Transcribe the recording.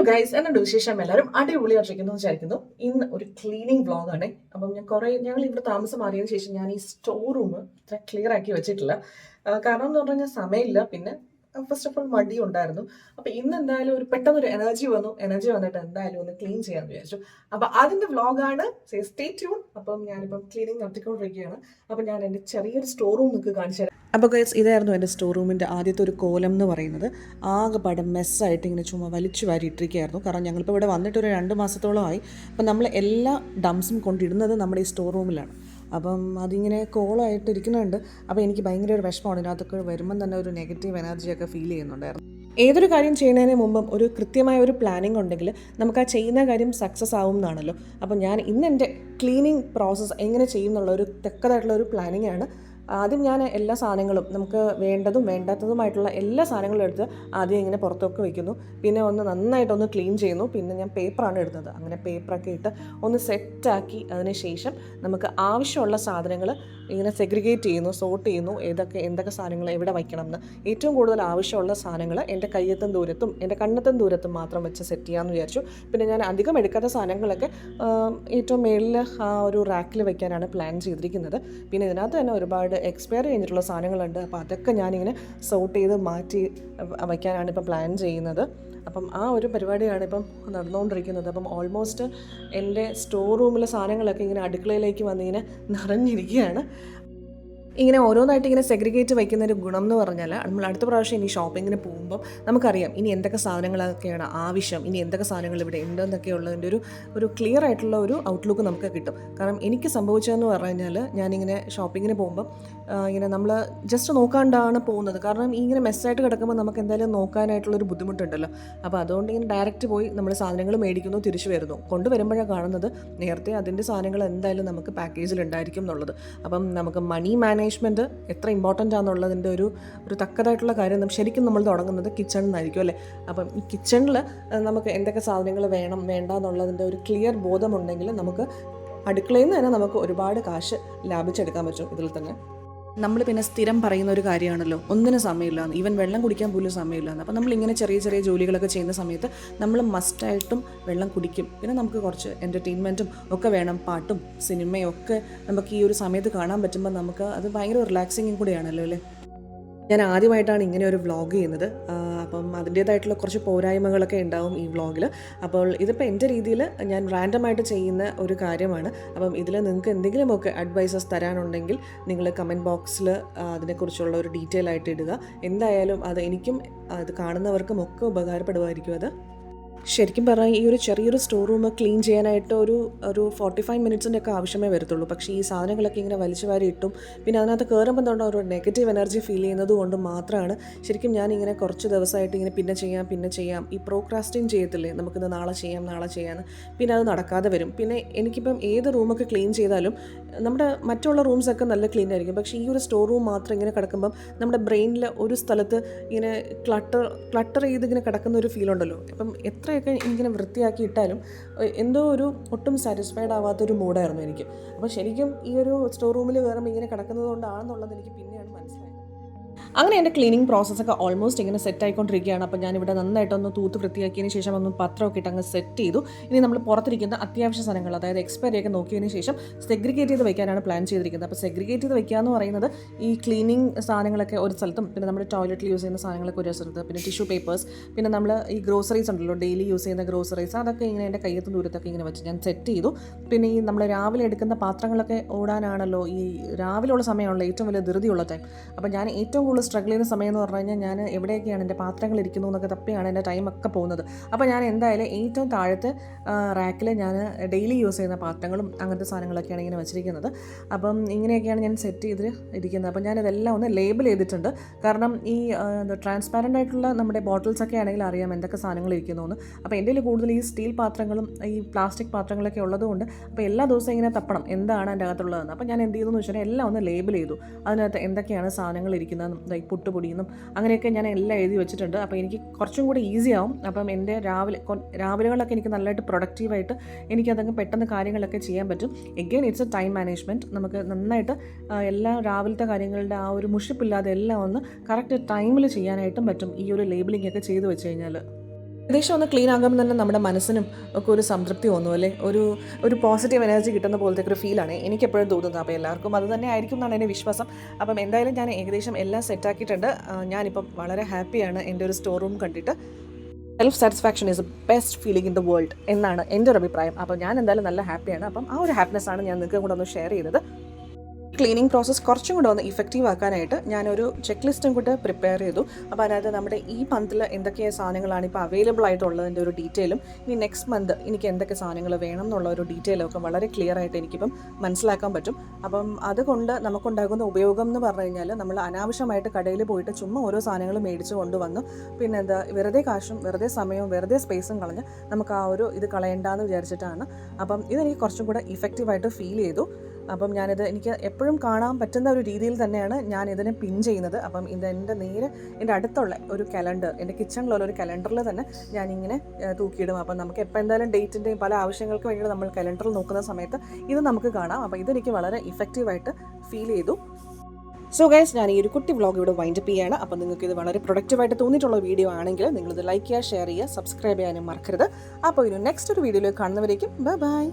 Guys, എന്നുണ്ട് വിശേഷം? എല്ലാവരും അടിപൊളിയായിട്ടിരിക്കുന്നു വിചാരിക്കുന്നു. ഇന്ന് ഒരു ക്ലീനിങ് വ്ളോഗാണ്. അപ്പം ഞങ്ങൾ ഇവിടെ താമസം മാറിയതിനു ശേഷം ഞാൻ ഈ സ്റ്റോർ റൂം ഇത്ര ക്ലിയർ ആക്കി വെച്ചിട്ടില്ല. കാരണം എന്ന് പറഞ്ഞു കഴിഞ്ഞാൽ സമയമില്ല, പിന്നെ ഫസ്റ്റ് ഓഫ് ഓൾ മടി ഉണ്ടായിരുന്നു. അപ്പൊ ഇന്ന് എന്തായാലും ഒരു പെട്ടെന്നൊരു എനർജി വന്നിട്ട് എന്തായാലും ഒന്ന് ക്ലീൻ ചെയ്യാന്ന് വിചാരിച്ചു. അപ്പൊ അതിന്റെ വ്ളോഗാണ്. Stay tune. അപ്പം ഞാനിപ്പം ക്ലീനിങ് നടത്തിക്കൊണ്ടിരിക്കുകയാണ്. അപ്പൊ ഞാൻ എൻ്റെ ചെറിയൊരു സ്റ്റോർ റൂം നിങ്ങൾക്ക് കാണിച്ചു തരാം. അപ്പോൾ ഗൈസ്, ഇതായിരുന്നു എൻ്റെ സ്റ്റോർ റൂമിൻ്റെ ആദ്യത്തെ ഒരു കോലം എന്ന് പറയുന്നത്. ആകെപ്പാടെ മെസ്സായിട്ട് ഇങ്ങനെ ചുമ്മാ വലിച്ചു വാരി ഇട്ടിരിക്കുകയായിരുന്നു. കാരണം ഞങ്ങളിപ്പോൾ ഇവിടെ വന്നിട്ട് ഒരു 2 മാസത്തോളമായി. അപ്പം നമ്മൾ എല്ലാ ഡംസും കൊണ്ടിടുന്നത് നമ്മുടെ ഈ സ്റ്റോർ റൂമിലാണ്. അപ്പം അതിങ്ങനെ കോളമായിട്ട് ഇരിക്കുന്നുണ്ട്. അപ്പോൾ എനിക്ക് ഭയങ്കര ഒരു വിഷമമാണ്. ഇതിനകത്തൊക്കെ വരുമ്പം തന്നെ ഒരു നെഗറ്റീവ് എനർജിയൊക്കെ ഫീൽ ചെയ്യുന്നുണ്ടായിരുന്നു. ഏതൊരു കാര്യം ചെയ്യുന്നതിന് മുമ്പും ഒരു കൃത്യമായ ഒരു പ്ലാനിങ് ഉണ്ടെങ്കിൽ നമുക്ക് ആ ചെയ്യുന്ന കാര്യം സക്സസ് ആവും എന്നാണല്ലോ. അപ്പോൾ ഞാൻ ഇന്ന് എൻ്റെ ക്ലീനിങ് പ്രോസസ്സ് എങ്ങനെ ചെയ്യും എന്നുള്ള ഒരു തക്കതായിട്ടുള്ള ഒരു പ്ലാനിങ് ആണ്. ആദ്യം ഞാൻ എല്ലാ സാധനങ്ങളും നമുക്ക് വേണ്ടതും വേണ്ടാത്തതുമായിട്ടുള്ള എല്ലാ സാധനങ്ങളും എടുത്ത് ആദ്യം ഇങ്ങനെ പുറത്തൊക്കെ വയ്ക്കുന്നു. പിന്നെ ഒന്ന് നന്നായിട്ടൊന്ന് ക്ലീൻ ചെയ്യുന്നു. പിന്നെ ഞാൻ പേപ്പറാണ് എടുത്തത്. അങ്ങനെ പേപ്പറൊക്കെ ഇട്ട് ഒന്ന് സെറ്റാക്കി അതിന് ശേഷം നമുക്ക് ആവശ്യമുള്ള സാധനങ്ങൾ ഇങ്ങനെ സെഗ്രിഗേറ്റ് ചെയ്യുന്നു, സോർട്ട് ചെയ്യുന്നു. എന്തൊക്കെ സാധനങ്ങൾ എവിടെ വയ്ക്കണം എന്ന്. ഏറ്റവും കൂടുതൽ ആവശ്യമുള്ള സാധനങ്ങൾ എൻ്റെ കയ്യെത്തും ദൂരത്തും എൻ്റെ കണ്ണെത്തും ദൂരത്തും മാത്രം വെച്ച് സെറ്റ് ചെയ്യാമെന്ന് വിചാരിച്ചു. പിന്നെ ഞാൻ അധികം എടുക്കാത്ത സാധനങ്ങളൊക്കെ ഏറ്റവും മേളിൽ ആ ഒരു റാക്കിൽ വയ്ക്കാനാണ് പ്ലാൻ ചെയ്തിരിക്കുന്നത്. പിന്നെ ഇതിനകത്ത് തന്നെ ഒരുപാട് എക്സ്പയർ കഴിഞ്ഞിട്ടുള്ള സാധനങ്ങളുണ്ട്. അപ്പോൾ അതൊക്കെ ഞാനിങ്ങനെ സോർട്ട് ചെയ്ത് മാറ്റി വയ്ക്കാനാണ് ഇപ്പം പ്ലാൻ ചെയ്യുന്നത്. അപ്പം ആ ഒരു പരിപാടിയാണ് ഇപ്പം നടന്നുകൊണ്ടിരിക്കുന്നത്. അപ്പം ഓൾമോസ്റ്റ് എൻ്റെ സ്റ്റോർ റൂമിലെ സാധനങ്ങളൊക്കെ ഇങ്ങനെ അടുക്കളയിലേക്ക് വന്നിങ്ങനെ നിറഞ്ഞിരിക്കുകയാണ്. ഇങ്ങനെ ഓരോന്നായിട്ട് ഇങ്ങനെ സെഗ്രിഗേറ്റ് വയ്ക്കുന്ന ഒരു ഗുണം എന്ന് പറഞ്ഞാൽ നമ്മൾ അടുത്ത പ്രാവശ്യം ഇനി ഷോപ്പിങ്ങിന് പോകുമ്പം നമുക്കറിയാം ഇനി എന്തൊക്കെ സാധനങ്ങളൊക്കെയാണ് ആവശ്യം, ഇനി എന്തൊക്കെ സാധനങ്ങൾ ഇവിടെ ഉണ്ടെന്നൊക്കെ ഉള്ളതിൻ്റെ ഒരു ക്ലിയർ ആയിട്ടുള്ള ഒരു ഔട്ട്ലുക്ക് നമുക്ക് കിട്ടും. കാരണം എനിക്ക് സംഭവിച്ചതെന്ന് പറഞ്ഞു കഴിഞ്ഞാൽ ഞാനിങ്ങനെ ഷോപ്പിങ്ങിന് പോകുമ്പം ഇങ്ങനെ നമ്മൾ ജസ്റ്റ് നോക്കാണ്ടാണ് പോകുന്നത്. കാരണം ഇങ്ങനെ മെസ്സായിട്ട് കിടക്കുമ്പോൾ നമുക്ക് എന്തായാലും നോക്കാനായിട്ടുള്ളൊരു ബുദ്ധിമുട്ടുണ്ടല്ലോ. അപ്പോൾ അതുകൊണ്ട് ഇങ്ങനെ ഡയറക്റ്റ് പോയി നമ്മൾ സാധനങ്ങൾ മേടിക്കുന്നു, തിരിച്ചു വരുന്നു. കൊണ്ടുവരുമ്പോഴാണ് കാണുന്നത് നേരത്തെ അതിൻ്റെ സാധനങ്ങൾ എന്തായാലും നമുക്ക് പാക്കേജിൽ ഉണ്ടായിരിക്കും എന്നുള്ളത്. അപ്പം നമുക്ക് മണി മാനേജ്മെൻറ്റ് എത്ര ഇമ്പോർട്ടൻ്റ് ആണെന്നുള്ളതിൻ്റെ ഒരു തക്കതായിട്ടുള്ള കാര്യം ശരിക്കും നമ്മൾ തുടങ്ങുന്നത് കിച്ചണിൽ നിന്നായിരിക്കും അല്ലേ. അപ്പം ഈ കിച്ചണിൽ നമുക്ക് എന്തൊക്കെ സാധനങ്ങൾ വേണം വേണ്ട എന്നുള്ളതിൻ്റെ ഒരു ക്ലിയർ ബോധമുണ്ടെങ്കിൽ നമുക്ക് അടുക്കളയിൽ നിന്ന് തന്നെ നമുക്ക് ഒരുപാട് കാശ് ലാഭിച്ചെടുക്കാൻ പറ്റും ഇതിൽ തന്നെ. നമ്മൾ പിന്നെ സ്ഥിരം പറയുന്ന ഒരു കാര്യമാണല്ലോ, ഒന്നിനും സമയമില്ലാന്ന്, ഈവൻ വെള്ളം കുടിക്കാൻ പോലും സമയമില്ലാന്ന്. അപ്പോൾ നമ്മളിങ്ങനെ ചെറിയ ചെറിയ ജോലികളൊക്കെ ചെയ്യുന്ന സമയത്ത് നമ്മൾ മസ്റ്റായിട്ടും വെള്ളം കുടിക്കും. പിന്നെ നമുക്ക് കുറച്ച് എൻ്റർടൈൻമെൻറ്റും ഒക്കെ വേണം. പാട്ടും സിനിമയും ഒക്കെ നമുക്ക് ഈ ഒരു സമയത്ത് കാണാൻ പറ്റുമ്പോൾ നമുക്ക് അത് ഭയങ്കര റിലാക്സിങ്ങും കൂടിയാണല്ലോ അല്ലേ. ഞാൻ ആദ്യമായിട്ടാണ് ഇങ്ങനെ ഒരു വ്ളോഗ് ചെയ്യുന്നത്. അപ്പം അതിൻ്റേതായിട്ടുള്ള കുറച്ച് പോരായ്മകളൊക്കെ ഉണ്ടാവും ഈ വ്ളോഗിൽ. അപ്പോൾ ഇതിപ്പോൾ എൻ്റെ രീതിയിൽ ഞാൻ റാൻഡമായിട്ട് ചെയ്യുന്ന ഒരു കാര്യമാണ്. അപ്പം ഇതിൽ നിങ്ങൾക്ക് എന്തെങ്കിലുമൊക്കെ അഡ്വൈസസ് തരാനുണ്ടെങ്കിൽ നിങ്ങൾ കമൻറ്റ് ബോക്സിൽ അതിനെക്കുറിച്ചുള്ള ഒരു ഡീറ്റെയിൽ ആയിട്ട് ഇടുക. എന്തായാലും അത് എനിക്കും അത് കാണുന്നവർക്കും ഒക്കെ ഉപകാരപ്പെടുമായിരിക്കും അത്. ശരിക്കും പറഞ്ഞാൽ ഈ ഒരു ചെറിയൊരു സ്റ്റോർ റൂം ക്ലീൻ ചെയ്യാനായിട്ട് ഒരു 45 മിനിറ്റ്സിൻ്റെ ഒക്കെ ആവശ്യമേ വരത്തുള്ളൂ. പക്ഷേ ഈ സാധനങ്ങളൊക്കെ ഇങ്ങനെ വലിച്ചു വാരി ഇട്ടും പിന്നെ അതിനകത്ത് കയറുമ്പോൾ തന്നെ ഒരു നെഗറ്റീവ് എനർജി ഫീൽ ചെയ്യുന്നത് കൊണ്ട് മാത്രമാണ് ശരിക്കും ഞാനിങ്ങനെ കുറച്ച് ദിവസമായിട്ട് ഇങ്ങനെ പിന്നെ ചെയ്യാം ഈ പ്രോക്രാസ്റ്റിൻ ചെയ്യത്തില്ലേ, നമുക്കിത് നാളെ ചെയ്യാമെന്ന്. പിന്നെ അത് നടക്കാതെ വരും. പിന്നെ എനിക്കിപ്പം ഏത് റൂമൊക്കെ ക്ലീൻ ചെയ്താലും നമ്മുടെ മറ്റുള്ള റൂംസൊക്കെ നല്ല ക്ലീൻ ആയിരിക്കും. പക്ഷേ ഈ ഒരു സ്റ്റോർ റൂം മാത്രം ഇങ്ങനെ കിടക്കുമ്പം നമ്മുടെ ബ്രെയിനിൽ ഒരു സ്ഥലത്ത് ഇങ്ങനെ ക്ലട്ടർ ചെയ്ത് ഇങ്ങനെ കിടക്കുന്ന ഒരു ഫീൽ ഉണ്ടല്ലോ. അപ്പം എത്രയൊക്കെ ഇങ്ങനെ വൃത്തിയാക്കി ഇട്ടാലും എന്തോ ഒരു ഒട്ടും സാറ്റിസ്ഫൈഡ് ആവാത്തൊരു മൂഡായിരുന്നു എനിക്ക്. അപ്പോൾ ശരിക്കും ഈ ഒരു സ്റ്റോർ റൂമിൽ കയറുമ്പോൾ ഇങ്ങനെ കിടക്കുന്നത് കൊണ്ടാണെന്നുള്ളത് എനിക്ക് പിന്നെയാണ് മനസ്സിലായത്. അങ്ങനെ എൻ്റെ ക്ലീനിങ് പ്രോസസ്സൊക്കെ ഓൾമോസ്റ്റ് ഇങ്ങനെ സെറ്റ് ആയിക്കൊണ്ടിരിക്കുകയാണ്. അപ്പോൾ ഞാനിവിടെ നന്നായിട്ടൊന്ന് തൂത്ത് വൃത്തിയാക്കിയതിന് ശേഷം ഒന്ന് പത്രമൊക്കെ ഇട്ട് അങ്ങ് സെറ്റ് ചെയ്തു. ഇനി നമ്മൾ പുറത്തിരിക്കുന്ന അത്യാവശ്യ സാധനങ്ങൾ, അതായത് എക്സ്പയറി ഒക്കെ നോക്കിയതിന് ശേഷം സെഗ്രിഗേറ്റ് ചെയ്ത് വയ്ക്കാനാണ് പ്ലാൻ ചെയ്തിരിക്കുന്നത്. അപ്പോൾ സെഗ്രിഗേറ്റ് ചെയ്ത് വയ്ക്കുക എന്ന് പറയുന്നത് ഈ ക്ലീനിങ് സാധനങ്ങളൊക്കെ ഒരു സ്ഥലത്തും, പിന്നെ നമ്മുടെ ടോയ്ലറ്റിൽ യൂസ് ചെയ്യുന്ന സാധനങ്ങളൊക്കെ ഒരു സ്ഥലത്ത്, പിന്നെ ടിഷ്യൂ പേപ്പേഴ്സ്, പിന്നെ നമ്മൾ ഈ ഗ്രോസറീസ് ഉണ്ടല്ലോ, ഡെയിലി യൂസ് ചെയ്യുന്ന ഗ്രോസറീസ്, അതൊക്കെ ഇങ്ങനെ എൻ്റെ കയ്യത്തും ദൂരത്തൊക്കെ ഇങ്ങനെ വെച്ച് ഞാൻ സെറ്റ് ചെയ്തു. പിന്നെ ഈ നമ്മൾ രാവിലെ എടുക്കുന്ന പാത്രങ്ങളൊക്കെ ഓടാനാണല്ലോ ഈ രാവിലെയുള്ള സമയമാണല്ലോ ഏറ്റവും വലിയ ധൃതിയുള്ള ടൈം. അപ്പോൾ ഞാൻ ഏറ്റവും കൂടുതൽ സ്ട്രഗിൾ ചെയ്യുന്ന സമയം എന്ന് പറഞ്ഞു കഴിഞ്ഞാൽ ഞാൻ എവിടെയൊക്കെയാണ് എൻ്റെ പാത്രങ്ങൾ ഇരിക്കുന്നു എന്നൊക്കെ തപ്പിയാണ് എൻ്റെ ടൈമൊക്കെ പോകുന്നത്. അപ്പോൾ ഞാൻ എന്തായാലും ഏറ്റവും താഴത്തെ റാക്കിൽ ഞാൻ ഡെയിലി യൂസ് ചെയ്യുന്ന പാത്രങ്ങളും അങ്ങനത്തെ സാധനങ്ങളൊക്കെയാണ് ഇങ്ങനെ വെച്ചിരിക്കുന്നത്. അപ്പം ഇങ്ങനെയൊക്കെയാണ് ഞാൻ സെറ്റ് ചെയ്ത് ഇരിക്കുന്നത്. അപ്പോൾ ഞാനിതെല്ലാം ഒന്ന് ലേബിൾ ചെയ്തിട്ടുണ്ട്. കാരണം ഈ ട്രാൻസ്പാരൻ്റ് ആയിട്ടുള്ള നമ്മുടെ ബോട്ടിൽസൊക്കെ ആണെങ്കിൽ അറിയാം എന്തൊക്കെ സാധനങ്ങൾ ഇരിക്കുന്നു എന്ന്. അപ്പോൾ എൻ്റെ കൂടുതൽ ഈ സ്റ്റീൽ പാത്രങ്ങളും ഈ പ്ലാസ്റ്റിക് പാത്രങ്ങളൊക്കെ ഉള്ളതുകൊണ്ട് അപ്പോൾ എല്ലാ ദിവസവും ഇങ്ങനെ തപ്പണം എന്താണ് എൻ്റെ അകത്തുള്ളതെന്ന്. അപ്പോൾ ഞാൻ എന്ത് ചെയ്തു എന്ന് വെച്ചാൽ എല്ലാം ഒന്ന് ലേബിൾ ചെയ്തു. അതിനകത്ത് എന്തൊക്കെയാണ് സാധനങ്ങൾ ഇരിക്കുന്നതെന്നും പുട്ടുപൊടിയെന്നും അങ്ങനെയൊക്കെ ഞാൻ എല്ലാം എഴുതി വെച്ചിട്ടുണ്ട്. അപ്പോൾ എനിക്ക് കുറച്ചും കൂടി ഈസി ആവും. അപ്പം എൻ്റെ രാവിലെകളിലൊക്കെ എനിക്ക് നല്ലതായിട്ട് പ്രൊഡക്റ്റീവായിട്ട് എനിക്കതങ്ങ് പെട്ടെന്ന് കാര്യങ്ങളൊക്കെ ചെയ്യാൻ പറ്റും. Again it's A time management. നമുക്ക് നന്നായിട്ട് എല്ലാ രാവിലത്തെ കാര്യങ്ങളുടെ ആ ഒരു മുഷിപ്പില്ലാതെ എല്ലാം ഒന്ന് കറക്റ്റ് ടൈമിൽ ചെയ്യാനായിട്ടും പറ്റും ഈ ഒരു ലേബിളിംഗ് ഒക്കെ ചെയ്ത് വെച്ച് കഴിഞ്ഞാൽ. ഏകദേശം ഒന്ന് ക്ലീൻ ആകുമ്പോൾ തന്നെ നമ്മുടെ മനസ്സിനും ഒക്കെ ഒരു സംതൃപ്തി തോന്നും അല്ലേ, ഒരു പോസിറ്റീവ് എനർജി കിട്ടുന്ന പോലത്തെ ഒരു ഫീലാണ് എനിക്കെപ്പോഴും തോന്നുന്നത്. അപ്പോൾ എല്ലാവർക്കും അത് തന്നെ ആയിരിക്കും എന്നാണ് എൻ്റെ വിശ്വാസം. അപ്പം എന്തായാലും ഞാൻ ഏകദേശം എല്ലാം സെറ്റാക്കിയിട്ടുണ്ട്. ഞാനിപ്പം വളരെ ഹാപ്പിയാണ് എൻ്റെ ഒരു സ്റ്റോർ റൂം കണ്ടിട്ട്. Self satisfaction is A best feeling in the world എന്നാണ് എൻ്റെ ഒരു അഭിപ്രായം. അപ്പോൾ ഞാൻ എന്തായാലും നല്ല ഹാപ്പിയാണ്. അപ്പം ആ ഒരു ഹാപ്പിനെസ് ആണ് ഞാൻ നിങ്ങൾക്ക് കൂടെ ഒന്ന് ഷെയർ ചെയ്തത്. ക്ലീനിങ് പ്രോസസ്സ് കുറച്ചും കൂടെ ഒന്ന് ഇഫക്റ്റീവ് ആക്കാനായിട്ട് ഞാനൊരു ചെക്ക് ലിസ്റ്റും കൂടെ പ്രിപ്പയർ ചെയ്തു. അപ്പോൾ അതിനകത്ത് നമ്മുടെ ഈ മന്തിൽ എന്തൊക്കെ സാധനങ്ങളാണ് ഇപ്പോൾ അവൈലബിൾ ആയിട്ടുള്ളതിൻ്റെ ഒരു ഡീറ്റെയിലും ഇനി നെക്സ്റ്റ് മന്ത് എനിക്ക് എന്തൊക്കെ സാധനങ്ങൾ വേണം എന്നുള്ള ഒരു ഡീറ്റെയിലും ഒക്കെ വളരെ ക്ലിയർ ആയിട്ട് എനിക്കിപ്പം മനസ്സിലാക്കാൻ പറ്റും. അപ്പം അതുകൊണ്ട് നമുക്കുണ്ടാകുന്ന ഉപയോഗം എന്ന് പറഞ്ഞു കഴിഞ്ഞാൽ നമ്മൾ അനാവശ്യമായിട്ട് കടയിൽ പോയിട്ട് ചുമ്മാ ഓരോ സാധനങ്ങൾ മേടിച്ച് കൊണ്ടുവന്ന് പിന്നെ എന്താ വെറുതെ കാശും വെറുതെ സമയവും വെറുതെ സ്പേസും കളഞ്ഞ് നമുക്ക് ആ ഒരു ഇത് കളയണ്ടെന്ന് വിചാരിച്ചിട്ടാണ്. അപ്പം ഇതെനിക്ക് കുറച്ചും കൂടെ ഇഫക്റ്റീവായിട്ട് ഫീൽ ചെയ്തു. അപ്പം ഞാനിത് എനിക്ക് എപ്പോഴും കാണാൻ പറ്റുന്ന ഒരു രീതിയിൽ തന്നെയാണ് ഞാൻ ഇതിനെ പിൻ ചെയ്യുന്നത്. അപ്പം ഇത് എൻ്റെ അടുത്തുള്ള ഒരു കലണ്ടർ, എൻ്റെ കിച്ചണിലുള്ള ഒരു കലണ്ടറിൽ തന്നെ ഞാനിങ്ങനെ തൂക്കിയിടും. അപ്പം നമുക്ക് എപ്പോൾ എന്തായാലും ഡേറ്റിൻ്റെയും പല ആവശ്യങ്ങൾക്ക് വേണ്ടി നമ്മൾ കലണ്ടറിൽ നോക്കുന്ന സമയത്ത് ഇത് നമുക്ക് കാണാം. അപ്പോൾ ഇതെനിക്ക് വളരെ ഇഫക്റ്റീവായിട്ട് ഫീൽ ചെയ്തു. സോ ഗൈസ്, ഞാൻ ഈ ഒരു കുട്ടി വ്ളോഗ് ഇവിടെ വൈൻഡപ്പ് ചെയ്യുകയാണ്. അപ്പോൾ നിങ്ങൾക്ക് ഇത് വളരെ പ്രൊഡക്റ്റീവായിട്ട് തോന്നിയിട്ടുള്ള വീഡിയോ ആണെങ്കിൽ നിങ്ങളിത് ലൈക്ക് ചെയ്യുക, ഷെയർ ചെയ്യുക, സബ്സ്ക്രൈബ് ചെയ്യാനും മറക്കരുത്. അപ്പോൾ ഒരു നെക്സ്റ്റ് ഒരു വീഡിയോയിൽ കാണുന്നവരേക്കും ബൈ ബൈ.